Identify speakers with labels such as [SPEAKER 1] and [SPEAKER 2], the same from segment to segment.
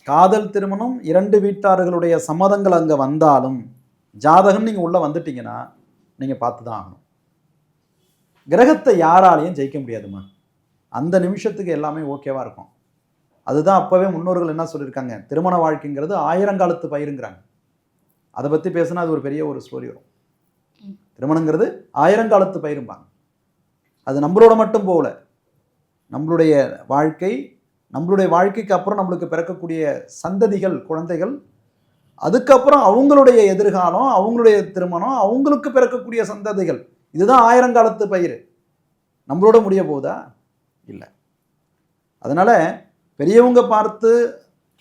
[SPEAKER 1] காதல் திருமணம் 2 வீட்டார்களுடைய சம்மதங்கள் அங்கே வந்தாலும் ஜாதகம் நீங்கள் உள்ளே வந்துட்டீங்கன்னா நீங்கள் பார்த்து தான் ஆகணும். கிரகத்தை யாராலையும் ஜெயிக்க முடியாதுமா. அந்த நிமிஷத்துக்கு எல்லாமே ஓகேவா இருக்கும். அதுதான் அப்போவே முன்னோர்கள் என்ன சொல்லியிருக்காங்க, திருமண வாழ்க்கைங்கிறது 1000 காலத்து பயிருங்கிறாங்க. அதை பற்றி பேசினா அது ஒரு பெரிய ஒரு ஸ்டோரி வரும். திருமணங்கிறது 1000 காலத்து பயிரும்பாங்க. அது நம்மளோட மட்டும் போகல, நம்மளுடைய வாழ்க்கைக்கு அப்புறம் நம்மளுக்கு பிறக்கக்கூடிய சந்ததிகள், குழந்தைகள், அதுக்கப்புறம் அவங்களுடைய எதிர்காலம், அவங்களுடைய திருமணம், அவங்களுக்கு பிறக்கக்கூடிய சந்ததிகள், இதுதான் 1000 காலத்து பயிர். நம்மளோட முடிய போகுதா? இல்லை. அதனால பெரியவங்க பார்த்து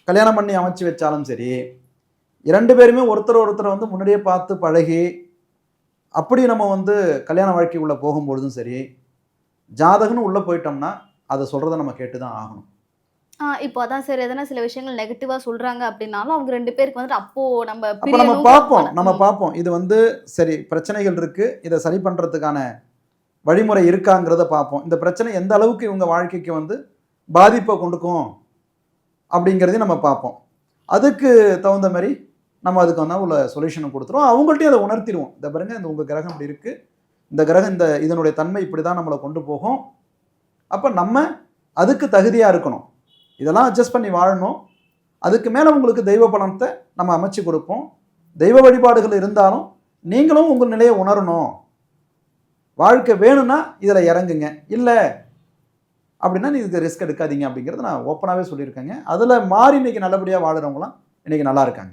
[SPEAKER 1] கல்யாணம் பண்ணி அமைச்சு வச்சாலும் சரி, 2 பேருமே ஒருத்தர் வந்து முன்னாடியே பார்த்து பழகி அப்படி நம்ம கல்யாண வாழ்க்கைக்குள்ளே போகும்பொழுதும் சரி, ஜாதகம்னு உள்ளே போயிட்டோம்னா அதை சொல்கிறத நம்ம கேட்டு தான் ஆகணும்.
[SPEAKER 2] இப்போ அதான் சார், எதனா சில விஷயங்கள் நெகட்டிவாக சொல்கிறாங்க அப்படின்னாலும் அவங்க 2 பேருக்கு வந்துட்டு
[SPEAKER 1] நம்ம பார்ப்போம் இது சரி பிரச்சனைகள் இருக்குது, இதை சரி பண்ணுறதுக்கான வழிமுறை இருக்காங்கிறத பார்ப்போம். இந்த பிரச்சனை எந்த அளவுக்கு இவங்க வாழ்க்கைக்கு பாதிப்பை கொடுக்கும் அப்படிங்கிறதையும் நம்ம பார்ப்போம். அதுக்கு தகுந்த மாதிரி நம்ம அதுக்கு உள்ள சொல்யூஷனை கொடுத்துருவோம். அவங்கள்ட்டையும் அதை உணர்த்திடுவோம். இந்த பாருங்க, இந்த உங்கள் கிரகம் இப்படி இருக்குது, இந்த கிரகம் இதனுடைய தன்மை இப்படி தான் நம்மளை கொண்டு போகும். அப்போ நம்ம அதுக்கு தகுதியாக இருக்கணும், இதெல்லாம் அட்ஜஸ்ட் பண்ணி வாழணும். அதுக்கு மேலே உங்களுக்கு தெய்வ பலனத்தை நம்ம அமைச்சு கொடுப்போம். தெய்வ வழிபாடுகள் இருந்தாலும் நீங்களும் உங்கள் நிலையை உணரணும். வாழ்க்கை வேணும்னா இதில் இறங்குங்க, இல்லை அப்படின்னா நீ இதுக்கு ரிஸ்க் எடுக்காதீங்க அப்படிங்கிறத நான் ஓப்பனாகவே சொல்லியிருக்கேங்க. அதில் மாறி இன்றைக்கி நல்லபடியாக வாழுறவங்களாம் இன்றைக்கி நல்லா இருக்காங்க.